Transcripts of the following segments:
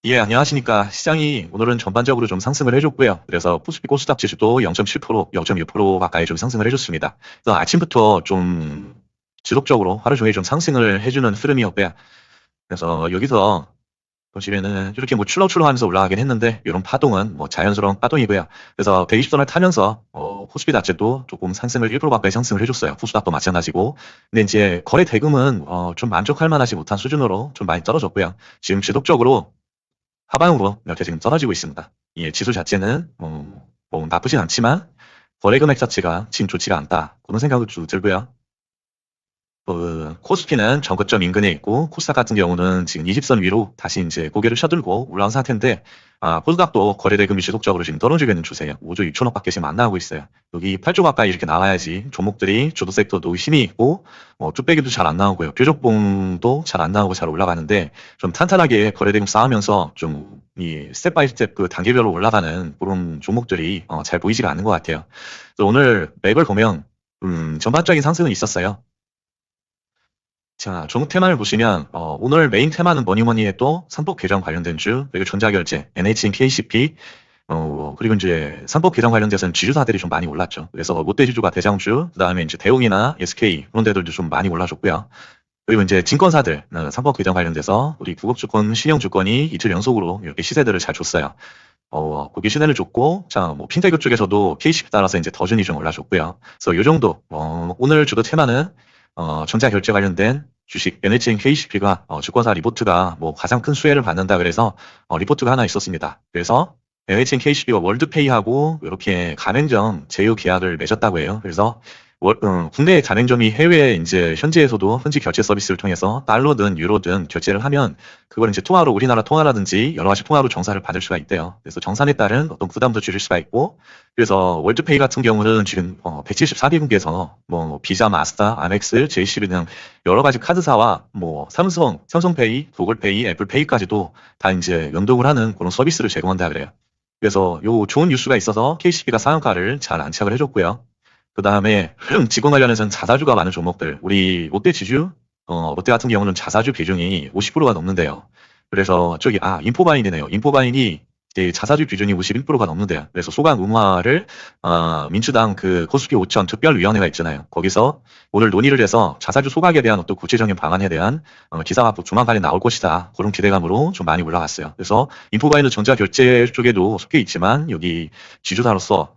예, 안녕하십니까. 시장이 오늘은 전반적으로 좀 상승을 해줬고요. 그래서 코스피 코스닥 지수도 0.7%, 0.6% 가까이 좀 상승을 해줬습니다. 그래서 아침부터 좀 지속적으로 하루 종일 좀 상승을 해주는 흐름이었고요. 그래서 여기서 보시면은 이렇게 뭐 출렁출렁하면서 올라가긴 했는데 이런 파동은 뭐 자연스러운 파동이고요. 그래서 120선을 타면서 코스피 자체도 조금 상승을 1% 가까이 상승을 해줬어요. 코스닥도 마찬가지고. 근데 이제 거래 대금은 좀 만족할 만하지 못한 수준으로 좀 많이 떨어졌고요. 지금 지속적으로 하방으로 이렇게 지금 떨어지고 있습니다. 이 지수 자체는 뭐 나쁘진 않지만 거래 금액 자체가 지금 좋지가 않다. 그런 생각을 좀 들고요. 코스피는 저고점 인근에 있고 코스닥 같은 경우는 지금 20선 위로 다시 이제 고개를 쳐들고 올라온 상태인데 코스닥도 거래 대금이 지속적으로 지금 떨어지고 있는 추세예요. 5조 6천억밖에 지금 안 나오고 있어요. 여기 8조 가까이 이렇게 나와야지 종목들이 주도 섹터도 힘이 있고 쭈빼기도 잘 안 나오고요. 표적봉도 잘 안 나오고 잘 올라가는데 좀 탄탄하게 거래 대금 쌓으면서 좀 이 스텝 바이 스텝 그 단계별로 올라가는 그런 종목들이 잘 보이지가 않는 것 같아요. 그래서 오늘 맥을 보면 전반적인 상승은 있었어요. 자, 종목 테마를 보시면 오늘 메인 테마는 뭐니 뭐니 해도 삼법 개정 관련된 주, 그리고 전자결제, NHN, KCP, 그리고 이제 삼법 개정 관련돼서는 지주사들이 좀 많이 올랐죠. 그래서 롯데지주가 대장주, 그다음에 이제 대웅이나 SK 그런 데들도 좀 많이 올라줬고요. 그리고 이제 증권사들, 삼법 개정 관련돼서 우리 구급주권, 신용주권이 이틀 연속으로 이렇게 시세들을 잘 줬어요. 거기 시세를 줬고, 자, 뭐 핀테크 쪽에서도 KCP 따라서 이제 더준이 좀 올라줬고요. 그래서 요 정도, 오늘 주도 테마는 전자 결제 관련된 주식 NHN KCP가 주권사 리포트가 뭐 가장 큰 수혜를 받는다 그래서 리포트가 하나 있었습니다. 그래서 NHN KCP가 월드페이하고 이렇게 가맹점 제휴 계약을 맺었다고 해요. 그래서 국내 가맹점이 해외에 이제 현지에서도 현지 결제 서비스를 통해서 달러든 유로든 결제를 하면 그걸 이제 통화로 우리나라 통화라든지 여러 가지 통화로 정산을 받을 수가 있대요. 그래서 정산에 따른 어떤 부담도 줄일 수가 있고 그래서 월드페이 같은 경우는 지금 174개국에서 뭐 비자, 마스터, 아멕스, JCB 등 여러 가지 카드사와 뭐 삼성페이, 구글페이, 애플페이까지도 다 이제 연동을 하는 그런 서비스를 제공한다 그래요. 그래서 요 좋은 뉴스가 있어서 KCP가 상한가를 잘 안착을 해줬고요. 그 다음에 직권 관련해서는 자사주가 많은 종목들, 우리 롯데 지주, 롯데 같은 경우는 자사주 비중이 50%가 넘는데요. 그래서 저기 인포바인이네요. 인포바인이 이제 자사주 비중이 51%가 넘는데요. 그래서 소강 음화를 민주당 그 코스피 5천 특별위원회가 있잖아요. 거기서 오늘 논의를 해서 자사주 소각에 대한 어떤 구체적인 방안에 대한 기사가 조만간에 나올 것이다. 그런 기대감으로 좀 많이 올라갔어요. 그래서 인포바인은 전자결제 쪽에도 속해 있지만 여기 지주사로서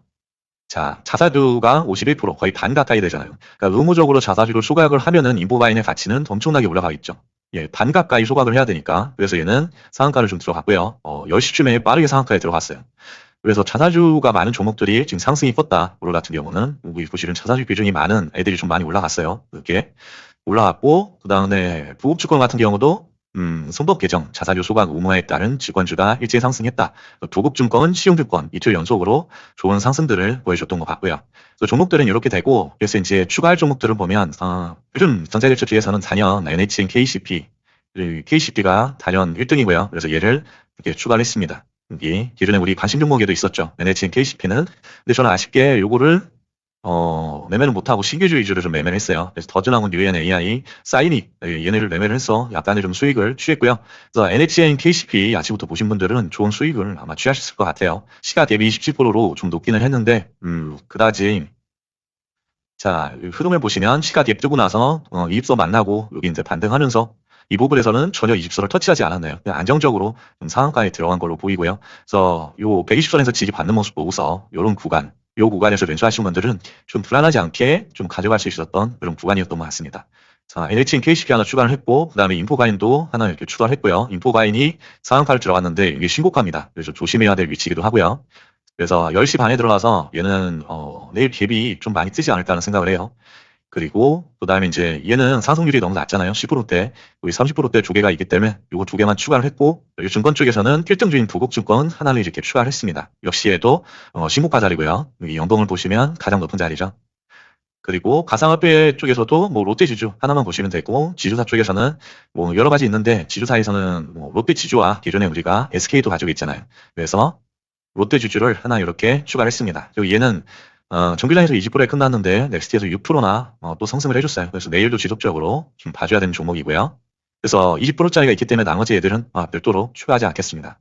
자, 자사주가 51% 거의 반 가까이 되잖아요. 그러니까 의무적으로 자사주를 소각을 하면은 인포바인의 가치는 엄청나게 올라가겠죠. 예, 반 가까이 소각을 해야 되니까. 그래서 얘는 상한가를 좀 들어갔고요. 10시쯤에 빠르게 상한가에 들어갔어요. 그래서 자사주가 많은 종목들이 지금 상승이 컸다. 오늘 같은 경우는 여기 보시는 자사주 비중이 많은 애들이 좀 많이 올라갔어요. 이렇게 올라갔고 그다음에 부업주권 같은 경우도 선법 개정 자사주 소각 의무화에 따른 직권주가 일제히 상승했다. 도급증권, 시용증권 이틀 연속으로 좋은 상승들을 보여줬던 것 같고요. 그래서 종목들은 이렇게 되고 그래서 이제 추가할 종목들을 보면 요즘 전자결제 뒤에서는 단연 NHN KCP KCP가 단연 1등이고요. 그래서 얘를 이렇게 추가를 했습니다. 여기 기존에 우리 관심 종목에도 있었죠. NHN KCP는. 근데 저는 아쉽게 요거를 매매를 못하고 신규주 위주로 좀 매매를 했어요. 그래서 더즈나온 UNAI, 사이닉, 얘네를 매매를 해서 약간의 좀 수익을 취했고요. 그래서 NHN KCP 아침부터 보신 분들은 좋은 수익을 아마 취하셨을 것 같아요. 시가 대비 27%로 좀 높기는 했는데, 그다지, 자, 흐름을 보시면 시가 갭 뜨고 나서, 이입서 만나고, 여기 이제 반등하면서, 이 부분에서는 전혀 이집서를 터치하지 않았네요. 그냥 안정적으로 좀 상한가에 들어간 걸로 보이고요. 그래서 요 120선에서 지지 받는 모습 보고서 요런 구간, 요 구간에서 매수하신 분들은 좀 불안하지 않게 좀 가져갈 수 있었던 그런 구간이었던 것 같습니다. 자, NHN KCP 하나 추가를 했고, 그 다음에 인포바인도 하나 이렇게 추가를 했고요. 인포바인이 상한가를 들어갔는데 이게 신고가입니다. 그래서 조심해야 될 위치이기도 하고요. 그래서 10시 반에 들어가서 얘는 내일 갭이 좀 많이 뜨지 않을까라는 생각을 해요. 그리고 그다음에 이제 얘는 상승률이 너무 낮잖아요. 10%대, 여기 30%대 두 개가 있기 때문에 요거 두 개만 추가를 했고 여기 증권 쪽에서는 필등주인 부국증권 하나를 이렇게 추가를 했습니다. 역시 얘도 신고가 자리고요. 여기 연봉을 보시면 가장 높은 자리죠. 그리고 가상화폐 쪽에서도 뭐 롯데지주 하나만 보시면 되고 지주사 쪽에서는 뭐 여러 가지 있는데 지주사에서는 뭐 롯데지주와 기존에 우리가 SK도 가지고 있잖아요. 그래서 롯데지주를 하나 이렇게 추가를 했습니다. 그리고 얘는 정규장에서 20%에 끝났는데 넥스트에서 6%나 또 상승을 해줬어요. 그래서 내일도 지속적으로 좀 봐줘야 되는 종목이고요. 그래서 20%짜리가 있기 때문에 나머지 애들은 별도로 추가하지 않겠습니다.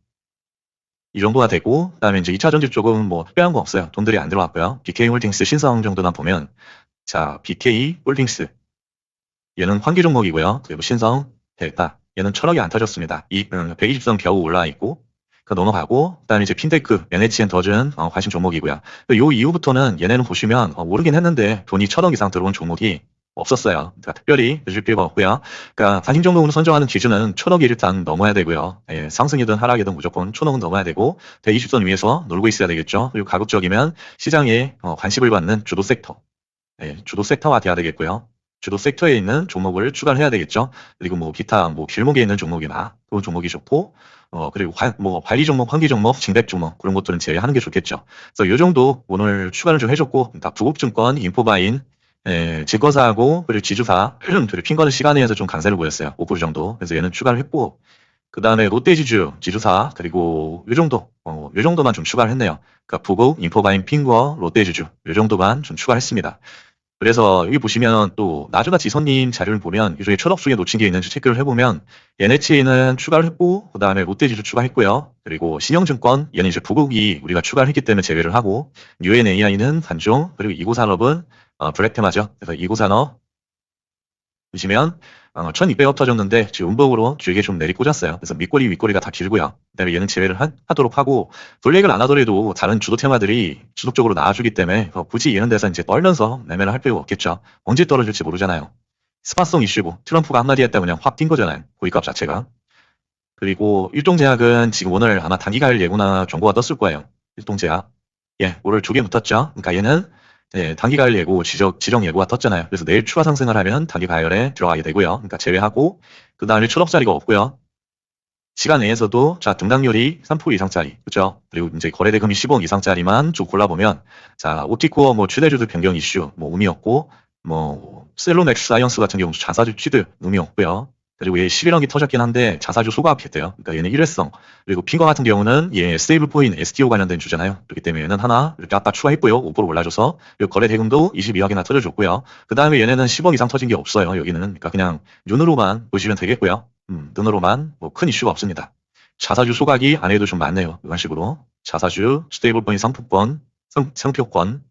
이 정도가 되고, 그다음에 이제 2차 전지 쪽은 뭐 특별한 거 없어요. 돈들이 안 들어왔고요. BK 홀딩스 신성 정도만 보면, 자, BK 홀딩스. 얘는 환기 종목이고요. 그리고 신성, 델타. 얘는 1,000억이 안 터졌습니다. 120선 겨우 올라와 있고, 그 넘어가고, 그다음에 이제 핀테크, NHN 더즌 관심 종목이고요. 요 이후부터는 얘네는 보시면 오르긴 했는데 돈이 1,000억 이상 들어온 종목이 없었어요. 그러니까 특별히 드실 필요가 없고요. 그러니까 관심 종목으로 선정하는 기준은 1,000억이 일단 넘어야 되고요. 예, 상승이든 하락이든 무조건 1,000억은 넘어야 되고 120선 위에서 놀고 있어야 되겠죠. 그리고 가급적이면 시장에 관심을 받는 주도 섹터, 예, 주도 섹터화 돼야 되겠고요. 주도 섹터에 있는 종목을 추가를 해야 되겠죠. 그리고 뭐 기타 뭐 길목에 있는 종목이나 그런 종목이 좋고 그리고 뭐 관리 종목, 환기 종목, 증백 종목 그런 것들은 제외하는 게 좋겠죠. 그래서 이 정도 오늘 추가를 좀 해줬고 부국증권, 인포바인, 증권사하고 그리고 지주사 그리고 핀거는 시간에서 좀 강세를 보였어요. 5% 정도. 그래서 얘는 추가를 했고 그 다음에 롯데지주, 지주사 그리고 요 정도, 요 정도만 좀 추가를 했네요. 그러니까 부국, 인포바인, 핀거, 롯데지주 요 정도만 좀 추가를 했습니다. 그래서 여기 보시면 또 나주가 지선님 자료를 보면 이 중에 1,000억 중에 놓친 게 있는지 체크를 해보면 NH는 추가를 했고 그 다음에 롯데지주 추가했고요. 그리고 신영증권 얘는 이제 부국이 우리가 추가를 했기 때문에 제외를 하고 UNAI는 단종 그리고 이고산업은 블랙테마죠. 그래서 이고산업 보시면 1,200억 터졌는데 지금 음봉으로 길게 좀 내리꽂았어요. 그래서 밑꼬리 윗꼬리가 다 길고요. 그다음에 얘는 제외를 하도록 하고 블랙을 안 하더라도 다른 주도 테마들이 지속적으로 나와주기 때문에 굳이 이런 데서 이제 떨면서 매매를 할 필요가 없겠죠. 언제 떨어질지 모르잖아요. 스팟성 이슈고 트럼프가 한마디 했다 그냥 확 뛴 거잖아요. 고기값 자체가. 그리고 일동제약은 지금 오늘 아마 단기가일 예고나 정보가 떴을 거예요. 일동제약. 예, 오늘 2개 붙었죠. 그러니까 얘는 단기가일 예고, 지정 예고가 떴잖아요. 그래서 내일 추가 상승을 하면 단기가열에 들어가게 되고요. 그러니까 제외하고 그 다음에 1,000억짜리가 없고요. 시간 내에서도 자 등락률이 3% 이상짜리, 그죠? 그리고 이제 거래 대금이 10억 이상짜리만 쭉 골라보면 자 옵티코어 뭐 최대주주 변경 이슈 뭐 의미 없고 뭐 셀로넥스 사이언스 같은 경우 자사주 취득 의미 없고요. 그리고 얘 11억이 터졌긴 한데 자사주 소가합했대요. 그러니까 얘는 일회성. 그리고 핑거 같은 경우는 얘 스테이블 코인 STO 관련된 주잖아요. 그렇기 때문에 얘는 하나 이렇게 아까 추가했고요. 5% 올라줘서 그리고 거래 대금도 22억이나 터져줬고요. 그 다음에 얘네는 10억 이상 터진 게 없어요. 여기는 그러니까 그냥 눈으로만 보시면 되겠고요. 눈으로만 뭐 큰 이슈가 없습니다. 자사주 소각이 안 해도 좀 많네요. 이런 식으로 자사주, 스테이블 코인 상품권, 상표권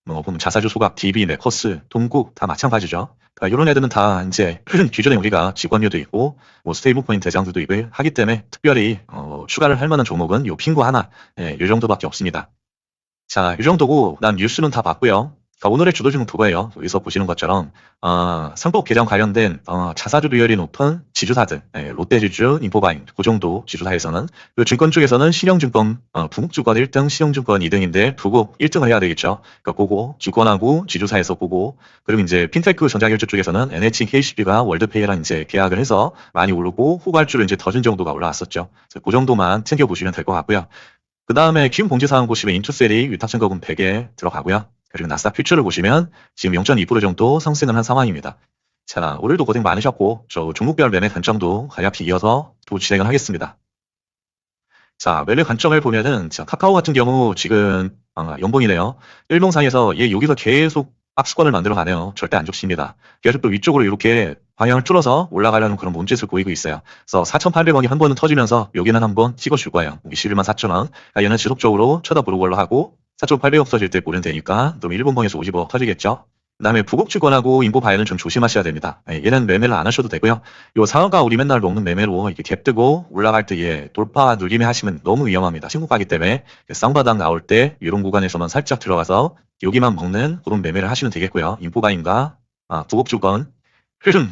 뭐 보면 자사주 소각, DB, 네커스, 동국 다 마찬가지죠. 그러니까 이런 애들은 다 이제 기존에 우리가 직권료도 있고 뭐 스테이블 코인 대장주도 있고 하기 때문에 특별히 추가를 할 만한 종목은 요 핑구 하나, 요 정도밖에 없습니다. 자, 이 정도고 난 뉴스는 다 봤고요. 그러니까 오늘의 주도주는 그거예요. 여기서 보시는 것처럼 상법 개정 관련된 자사주 비율이 높은 지주사들, 롯데지주, 인포바인 그 정도 지주사에서는 그리고 증권 쪽에서는 신영증권, 부국증권 1등, 신영증권 2등인데 두고 1등을 해야 되겠죠. 그러니까 그거 증권하고 지주사에서 보고 그리고 이제 핀테크 전자결제 쪽에서는 NH, KCB가 월드페이랑 이제 계약을 해서 많이 오르고 후발주로 이제 더진 정도가 올라왔었죠. 그 정도만 챙겨 보시면 될 것 같고요. 그 다음에 기업 공지사항 보시면 인투셀이 위탁증거금 100에 들어가고요. 그리고 나스닥 퓨처를 보시면 지금 0.2% 정도 상승을 한 상황입니다. 자, 오늘도 고생 많으셨고 저 종목별 매매 관점도 간략히 이어서 또 진행을 하겠습니다. 자, 매매 관점을 보면은 자, 카카오 같은 경우 지금 연봉이네요. 일봉상에서 얘 여기서 계속 박스권을 만들어 가네요. 절대 안 좋습니다. 계속 또 위쪽으로 이렇게 방향을 뚫어서 올라가려는 그런 몸짓을 보이고 있어요. 그래서 4,800원이 한 번은 터지면서 여기는 한번 찍어줄 거예요. 21만 4천원. 얘는 지속적으로 쳐다보는 걸로 하고 4,800원 터질 때 보면 되니까 또 일본봉에서 50억 터지겠죠. 그 다음에 부국증권하고 인보바이오는 좀 조심하셔야 됩니다. 얘는 매매를 안 하셔도 되고요. 요 상한가 우리 맨날 먹는 매매로 이렇게 갭 뜨고 올라갈 때 얘 돌파 눌림에 하시면 너무 위험합니다. 신고가기 때문에 쌍바닥 나올 때 이런 구간에서만 살짝 들어가서 여기만 먹는 그런 매매를 하시면 되겠고요. 인포바인과 부국증권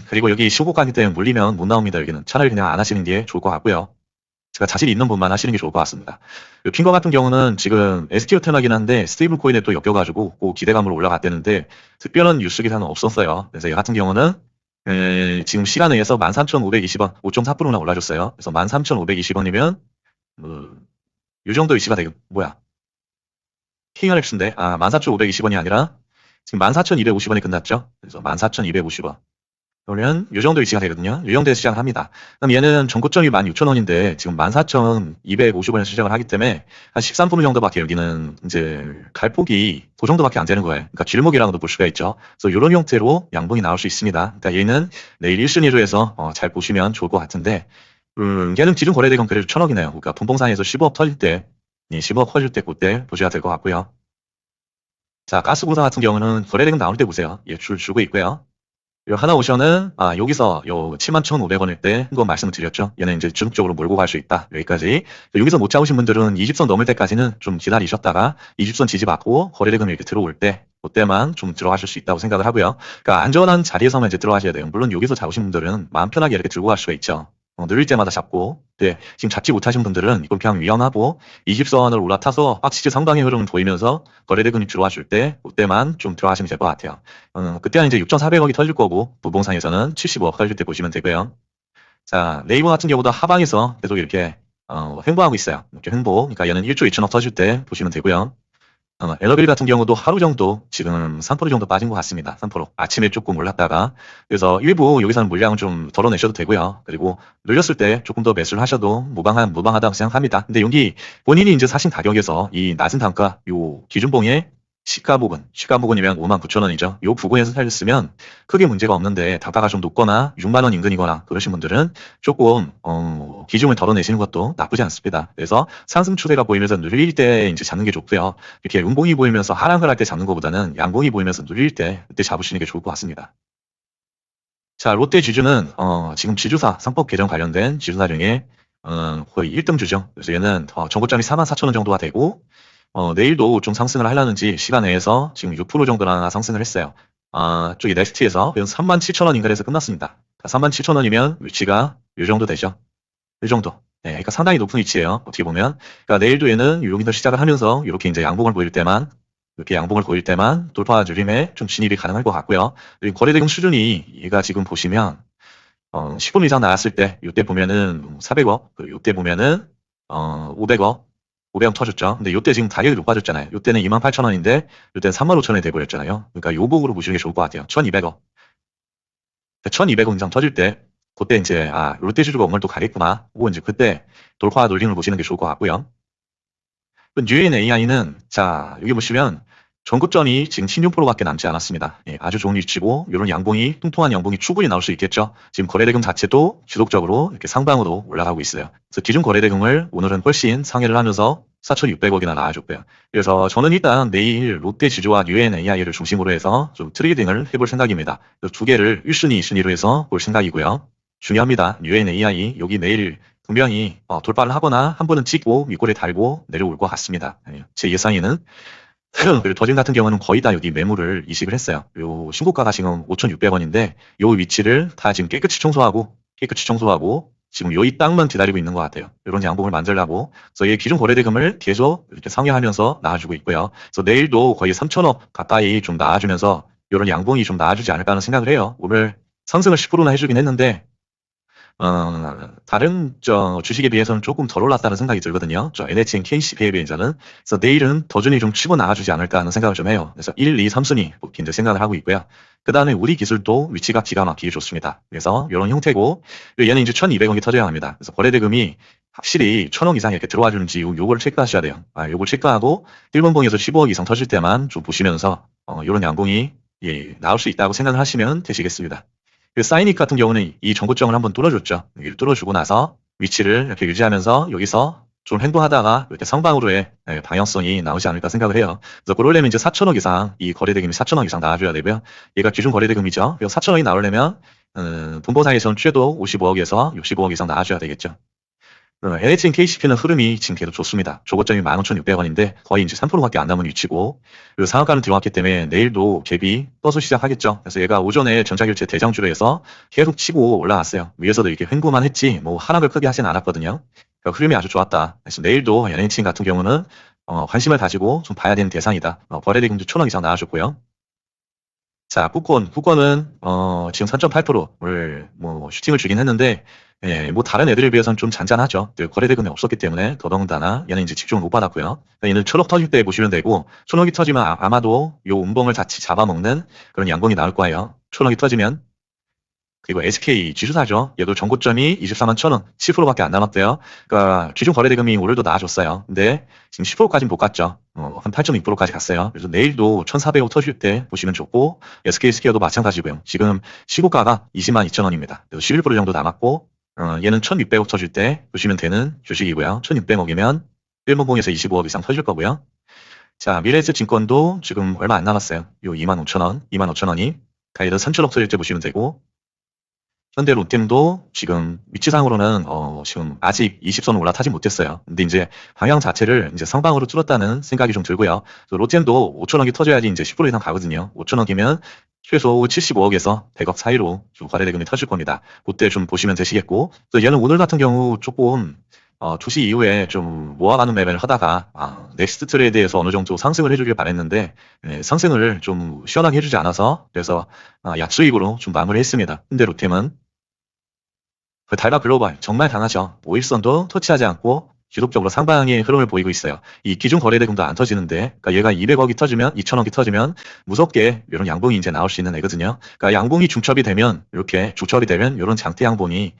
그리고 여기 신고가기 때문에 물리면 못 나옵니다. 여기는 차라리 그냥 안 하시는 게 좋을 것 같고요. 제가 자신 있는 분만 하시는 게 좋을 것 같습니다. 핑거 같은 경우는 지금 STO 테마긴 한데 스테이블 코인에 또 엮여가지고 그 기대감으로 올라갔다는데 특별한 뉴스 기사는 없었어요. 그래서 얘 같은 경우는 지금 시간에 의해서 13,520원 5.4%나 올라줬어요. 그래서 13,520원이면 이 정도 이슈가 되게 뭐야 KRX인데 14,520원이 아니라 지금 14,250원이 끝났죠. 그래서 14,250원 그러면 요 정도 위치가 되거든요. 요 정도에서 시작을 합니다. 그럼 얘는 전고점이 16,000원인데 지금 14,250원에서 시작을 하기 때문에 한 13% 정도밖에 여기는 이제 갈폭이 그 정도밖에 안 되는 거예요. 그러니까 길목이라고도 볼 수가 있죠. 그래서 이런 형태로 양봉이 나올 수 있습니다. 그러니까 얘는 내일 1순위로해서 잘 보시면 좋을 것 같은데 얘는 기준 거래대금 그래도 1,000억이네요. 그러니까 분봉상에서 15억 터질 때, 15억 터질 때 그때 보셔야 될 것 같고요. 자, 가스공사 같은 경우는 거래대금 나올 때 보세요. 예, 줄 주고 있고요. 요 하나오션은 여기서 요 71,500원일 때 한 거 말씀을 드렸죠. 얘는 이제 주목적으로 몰고 갈 수 있다. 여기까지. 여기서 못 잡으신 분들은 20선 넘을 때까지는 좀 기다리셨다가 20선 지지받고 거래대금이 이렇게 들어올 때 그때만 좀 들어가실 수 있다고 생각을 하고요. 그러니까 안전한 자리에서만 이제 들어가셔야 돼요. 물론 여기서 잡으신 분들은 마음 편하게 이렇게 들고 갈 수가 있죠. 늘릴 때마다 잡고. 네, 지금 잡지 못하신 분들은 이건 그냥 위험하고 20선을 올라타서 확실히 상방의 흐름을 보이면서 거래대금이 들어와줄 때 그때만 좀 들어가시면 될 것 같아요. 그때는 이제 6,400억이 터질 거고 부동산에서는 75억 터질 때 보시면 되고요. 자, 네이버 같은 경우도 하방에서 계속 이렇게 횡보하고 있어요. 이렇게 횡보. 그러니까 얘는 1조 2천억 터질 때 보시면 되고요. 엘러빌 같은 경우도 하루 정도 지금 3% 정도 빠진 것 같습니다. 3%. 아침에 조금 올랐다가 그래서 일부 여기서는 물량을 좀 덜어내셔도 되고요. 그리고 늘렸을 때 조금 더 매수를 하셔도 무방하다고 생각합니다. 근데 여기 본인이 이제 사신 가격에서 이 낮은 단가 요 기준봉의 시가 부근이면 59,000원이죠. 요 부근에서 살렸으면 크게 문제가 없는데 단가가 좀 높거나 6만 원 인근이거나 그러신 분들은 조금 비중을 덜어내시는 것도 나쁘지 않습니다. 그래서 상승 추세가 보이면서 누릴 때 이제 잡는 게 좋고요. 이렇게 음봉이 보이면서 하락을 할 때 잡는 것보다는 양봉이 보이면서 누릴 때 그때 잡으시는 게 좋을 것 같습니다. 자, 롯데 지주는 지금 지주사 상법 개정 관련된 지주사 중에 거의 1등 주죠. 그래서 얘는 정고점이 44,000원 정도가 되고 내일도 좀 상승을 하려는지 시간 내에서 지금 6% 정도나 상승을 했어요. 저기 넥스트에서 37,000원 인근에서 끝났습니다. 37,000원이면 위치가 이 정도 되죠. 이 정도. 네, 그러니까 상당히 높은 위치예요. 어떻게 보면. 그러니까 내일도 얘는 여기서 시작을 하면서 이렇게 이제 양봉을 보일 때만 이렇게 양봉을 보일 때만 돌파 누림에 좀 진입이 가능할 것 같고요. 그리고 거래대금 수준이 얘가 지금 보시면 10분 이상 나왔을 때 이때 보면은 400억, 이때 보면은 500억, 500억 터졌죠. 근데 이때 지금 가격이 높아졌잖아요. 이때는 28,000원인데 이때는 35,000원이 돼버렸잖아요. 그러니까 요 복으로 보시는 게 좋을 것 같아요. 1,200억. 1,200억 이상 터질 때 그때 이제 롯데지주가 오늘 또 가겠구나. 고 이제 그때 돌파 놀림을 보시는 게 좋을 것 같고요. 뉴엔 AI는 자 여기 보시면 전고점이 지금 16%밖에 남지 않았습니다. 예, 아주 좋은 위치고 이런 양봉이 뚱뚱한 양봉이 충분히 나올 수 있겠죠. 지금 거래대금 자체도 지속적으로 이렇게 상방으로 올라가고 있어요. 그래서 기준 거래대금을 오늘은 훨씬 상회를 하면서 4,600억이나 나와줬고요. 그래서 저는 일단 내일 롯데 지주와 뉴엔 AI를 중심으로 해서 좀 트레이딩을 해볼 생각입니다. 두 개를 1순위, 2순위로 해서 볼 생각이고요. 중요합니다. 뉴엔 AI 여기 내일 분명히 돌파를 하거나 한 번은 찍고 윗골에 달고 내려올 것 같습니다. 예, 제 예상에는 그리고 더진 같은 경우는 거의 다 여기 매물을 이식을 했어요. 요 신고가가 지금 5,600원인데 요 위치를 다 지금 깨끗이 청소하고 지금 요 이 땅만 기다리고 있는 것 같아요. 이런 양봉을 만들려고. 그래서 이 기준 거래대금을 계속 이렇게 상회하면서 나와주고 있고요. 그래서 내일도 거의 3천억 가까이 좀 나와주면서 이런 양봉이 좀 나와주지 않을까 하는 생각을 해요. 오늘 상승을 10%나 해주긴 했는데 다른 주식에 비해서는 조금 덜 올랐다는 생각이 들거든요. NHN KCP에 비해서는. 그래서 내일은 더준이 좀 치고 나가주지 않을까 하는 생각을 좀 해요. 그래서 1, 2, 3순위 이제 생각을 하고 있고요. 그 다음에 우리 기술도 위치가 기가 막히게 좋습니다. 그래서 이런 형태고 얘는 이제 1,200억이 터져야 합니다. 그래서 거래대금이 확실히 1,000억 이상 이렇게 들어와 주는지 요걸 체크하셔야 돼요. 요걸 체크하고 1번봉에서 15억 이상 터질 때만 좀 보시면서 이런 양봉이 나올 수 있다고 생각을 하시면 되시겠습니다. 사이닉 같은 경우는 이 전고점을 한번 뚫어줬죠. 여기를 뚫어주고 나서 위치를 이렇게 유지하면서 여기서 좀 행보하다가 이렇게 상방으로의 방향성이 나오지 않을까 생각을 해요. 그래서 그러려면 이제 4천억 이상, 이 거래대금이 4천억 이상 나와줘야 되고요. 얘가 기준 거래대금이죠. 그래서 4천억이 나오려면 분보상에서는 최도 55억에서 65억 이상 나와줘야 되겠죠. NHN KCP는 흐름이 지금 계속 좋습니다. 조고점이 15,600원인데 거의 이제 3%밖에 안 남은 위치고 그리고 상한가는 들어왔기 때문에 내일도 갭이 떠서 시작하겠죠. 그래서 얘가 오전에 전자결제 대장주로 해서 계속 치고 올라왔어요. 위에서도 이렇게 횡보만 했지 뭐 하락을 크게 하진 않았거든요. 그러니까 흐름이 아주 좋았다. 그래서 내일도 NHN 같은 경우는 관심을 가지고 좀 봐야 되는 대상이다. 거래대금도 1,000억 이상 나와줬고요. 자, 쿠권은 지금 3.8%를 뭐 슈팅을 주긴 했는데 뭐 다른 애들에 비해서는 좀 잔잔하죠. 거래대금이 없었기 때문에 더더군다나 얘는 이제 집중을 못 받았고요. 그러니까 얘는 1,000억 터질 때 보시면 되고 1,000억이 터지면 아마도 요 음봉을 같이 잡아먹는 그런 양봉이 나올 거예요. 1,000억이 터지면 그리고 SK 지주사죠. 얘도 전고점이 24만 1,000원, 10%밖에 안 남았대요. 그러니까 기존 거래 대금이 오늘도 나아졌어요. 근데 지금 10%까지는 못 갔죠. 한 8.2%까지 갔어요. 그래서 내일도 1,400억 터질 때 보시면 좋고, SK 스퀘어도 마찬가지고요. 지금 시고가가 20만 2,000원입니다. 그래서 11% 정도 남았고, 얘는 1,600억 터질 때 보시면 되는 주식이고요. 1,600억이면 일본봉에서 25억 이상 터질 거고요. 자, 미래에셋 증권도 지금 얼마 안 남았어요. 요 25,000원, 25,000원이 가이드 3,000억 터질 때 보시면 되고, 현대 롯데도 지금 위치상으로는 지금 아직 20선 올라타지 못했어요. 근데 이제 방향 자체를 이제 상방으로 뚫었다는 생각이 좀 들고요. 롯데도 5천억이 터져야지 이제 10% 이상 가거든요. 5천억이면 최소 75억에서 100억 사이로 좀 거래 대금이 터질 겁니다. 그때 좀 보시면 되시겠고, 또 얘는 오늘 같은 경우 조금 주시 이후에 좀 모아가는 매매를 하다가 넥스트 트레이드에서 어느 정도 상승을 해주길 바랬는데 상승을 좀 시원하게 해주지 않아서 그래서 약수익으로 좀 마무리했습니다. 근데 롯데는 그 달바 글로벌 정말 강하죠. 5일선도 터치하지 않고 지속적으로 상방의 흐름을 보이고 있어요. 이 기준 거래대금도 안 터지는데, 그러니까 얘가 200억이 터지면, 2천억이 터지면 무섭게 이런 양봉이 이제 나올 수 있는 애거든요. 그러니까 양봉이 중첩이 되면 이렇게 주첩이 되면 이런 장대 양봉이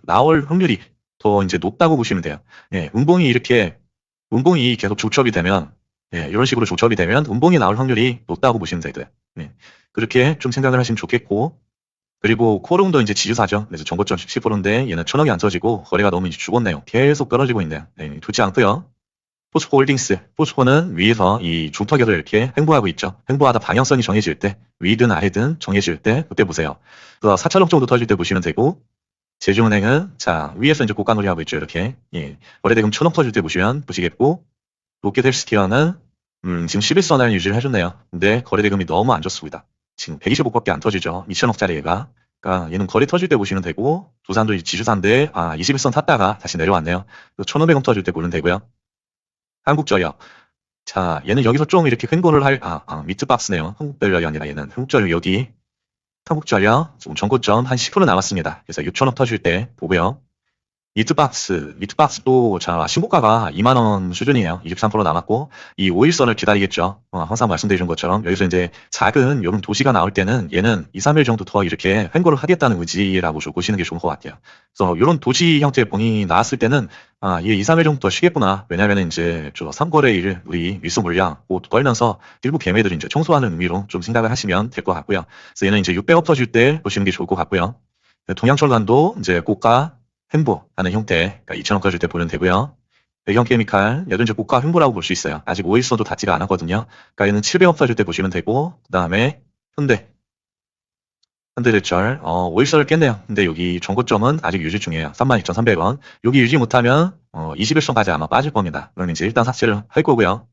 나올 확률이 더 이제 높다고 보시면 돼요. 예, 운봉이 계속 주첩이 되면, 예, 이런 식으로 주첩이 되면 운봉이 나올 확률이 높다고 보시면 돼요. 예, 그렇게 좀 생각을 하시면 좋겠고. 그리고 코롱도 이제 지주사죠. 그래서 정고점 10%인데 얘는 1,000억이 안 터지고 거래가 너무 이제 죽었네요. 계속 떨어지고 있네요. 네, 좋지 않고요. 포스코 홀딩스. 포스코는 위에서 이 중턱에서 이렇게 횡보하고 있죠. 횡보하다 방향성이 정해질 때, 위든 아래든 정해질 때, 그때 보세요. 그래서 4,000억 정도 터질 때 보시면 되고, 제주은행은, 자, 위에서 이제 고가놀이 하고 있죠. 이렇게. 예. 거래대금 1,000억 터질 때 보시겠고, 롯데헬스케어는, 지금 11선을 유지를 해줬네요. 근데 거래대금이 너무 안 좋습니다. 지금 125밖에 안 터지죠. 2천억짜리 얘가. 그러니까 얘는 거래 터질 때 보시면 되고, 두산도 지주사인데, 21선 탔다가 다시 내려왔네요. 1,500원 터질 때 보면 되고요. 한국전력. 자, 얘는 여기서 좀 이렇게 횡보를 미트박스네요. 한국전력이 아니라 얘는 한국전력 여기. 한국전력, 지금 전고점 한 10% 남았습니다. 그래서 6천억 터질 때 보고요. 미트박스도 자, 신고가가 2만원 수준이에요. 23% 남았고, 이 5일선을 기다리겠죠. 항상 말씀드린 것처럼, 여기서 이제 작은 이런 도시가 나올 때는 얘는 2, 3일 정도 더 이렇게 횡보를 하겠다는 의지라고 좀 보시는 게 좋은 것 같아요. 그래서 이런 도시 형태의 봉이 나왔을 때는, 이게 2, 3일 정도 더 쉬겠구나. 왜냐면은 이제 저 3거래일 우리 밀수 물량 곧 벌면서 일부 개매들이 이제 청소하는 의미로 좀 생각을 하시면 될 것 같고요. 그래서 얘는 이제 600억 터질 때 보시는 게 좋을 것 같고요. 동양철관도 이제 고가 횡보하는 형태, 그러니까 2천원까지 줄 때 보면 되고요. 배경케미칼, 얘도 이제 고가 횡보라고 볼 수 있어요. 아직 5일선도 닿지가 않았거든요. 그러니까 얘는 700원 줄 때 보시면 되고, 그 다음에 현대제철, 5일선을 깼네요. 근데 여기 정고점은 아직 유지 중이에요. 32,300원. 여기 유지 못하면 21선까지 아마 빠질 겁니다. 그럼 이제 일단 삭제를 할 거고요.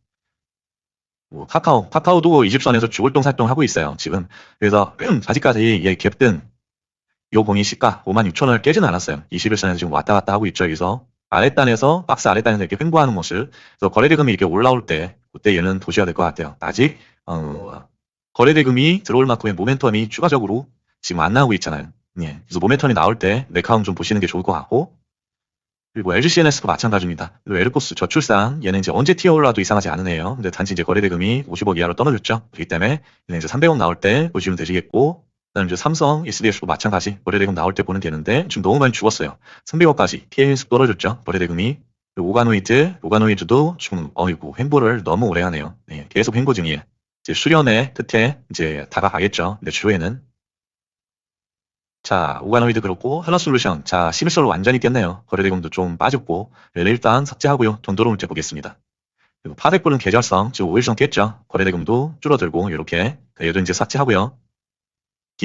뭐 카카오도 20선에서 주월동 살동하고 있어요. 지금. 그래서 아직까지 얘 갭든 요 봉이 시가 56,000원을 깨지는 않았어요. 21선에서 지금 왔다 갔다 하고 있죠. 여기서 아랫단에서 박스 아랫단에서 이렇게 횡보하는 모습. 그래서 거래대금이 이렇게 올라올 때 그때 얘는 보셔야 될 것 같아요. 아직 거래대금이 들어올 만큼의 모멘텀이 추가적으로 지금 안 나오고 있잖아요. 예. 그래서 모멘텀이 나올 때 매카운 좀 보시는 게 좋을 것 같고, 그리고 LGCNS도 마찬가지입니다. 그리고 에르코스 저출산 얘는 이제 언제 튀어 올라도 이상하지 않은 애예요. 근데 단지 이제 거래대금이 50억 이하로 떨어졌죠. 그렇기 때문에 얘는 이제 300억 나올 때 보시면 되시겠고, 그다음에 이제 삼성, SDS도 마찬가지 거래대금 나올 때 보면 되는데 지금 너무 많이 죽었어요. 300억까지 PAS 떨어졌죠. 거래대금이. 오가노이드도 지금 어이구 횡보를 너무 오래 하네요. 네, 계속 횡보 중이에요. 이제 수렴의 끝에 이제 다가가겠죠. 근데 주로에는 자, 오가노이드 그렇고 하나솔루션. 자, 11선로 완전히 깼네요. 거래대금도 좀 빠졌고 얘를 일단 삭제하고요. 돈 들어올 때 보겠습니다. 그리고 파데콜은 계절성, 즉 5일선 깼죠. 거래대금도 줄어들고 이렇게 얘도 이제 삭제하고요.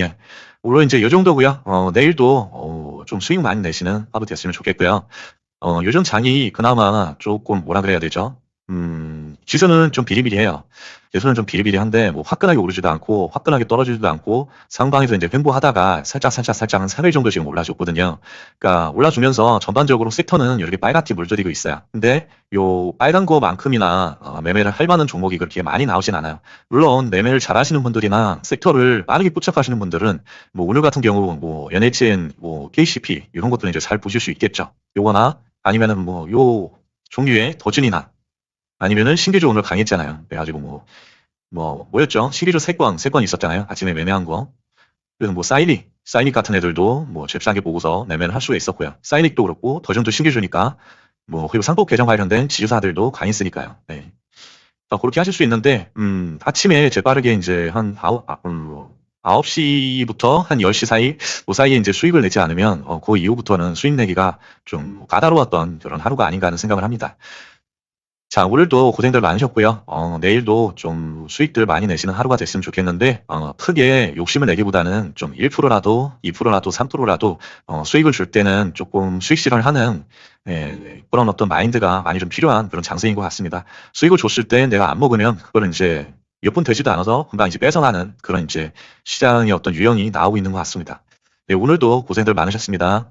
예. 물론 이제 요 정도고요. 내일도 좀 수익 많이 내시는 하루 됐으면 좋겠고요. 요즘 장이 그나마 조금 뭐라 그래야 되죠? 지수는 좀 비리비리해요. 지수는 좀 비리비리한데 뭐 화끈하게 오르지도 않고 화끈하게 떨어지지도 않고 상방에서 이제 횡보하다가 살짝 한 3일 정도 지금 올라줬거든요. 그러니까 올라주면서 전반적으로 섹터는 이렇게 빨갛게 물들이고 있어요. 근데 요 빨간 거만큼이나 매매를 할 만한 종목이 그렇게 많이 나오진 않아요. 물론 매매를 잘 하시는 분들이나 섹터를 빠르게 포착하시는 분들은 뭐 오늘 같은 경우 뭐 NHN, 뭐 KCP 이런 것들은 이제 잘 보실 수 있겠죠. 요거나 아니면은 뭐 요 종류의 더준이나 아니면은 신규주 오늘 강했잖아요. 그래가지고 뭐였죠? 시리즈 3건 있었잖아요. 아침에 매매한 거. 그래서 뭐 사이닉 같은 애들도 뭐 잽싸게 보고서 매매를 할 수가 있었고요. 사이닉도 그렇고 더존도 신규 주니까 뭐 그리고 상법 개정 관련된 지주사들도 가 있으니까요. 네. 그렇게 하실 수 있는데 아침에 재빠르게 이제 한 9시부터 한 10시 사이 그 사이에 이제 수익을 내지 않으면 그 이후부터는 수익 내기가 좀 까다로웠던 그런 하루가 아닌가 하는 생각을 합니다. 자, 오늘도 고생들 많으셨고요. 내일도 좀 수익들 많이 내시는 하루가 됐으면 좋겠는데, 크게 욕심을 내기보다는 좀 1%라도, 2%라도, 3%라도, 수익을 줄 때는 조금 수익 실현을 하는, 그런 어떤 마인드가 많이 좀 필요한 그런 장세인 것 같습니다. 수익을 줬을 때 내가 안 먹으면 그거는 이제 몇 분 되지도 않아서 금방 이제 뺏어가는 그런 이제 시장의 어떤 유형이 나오고 있는 것 같습니다. 네, 오늘도 고생들 많으셨습니다.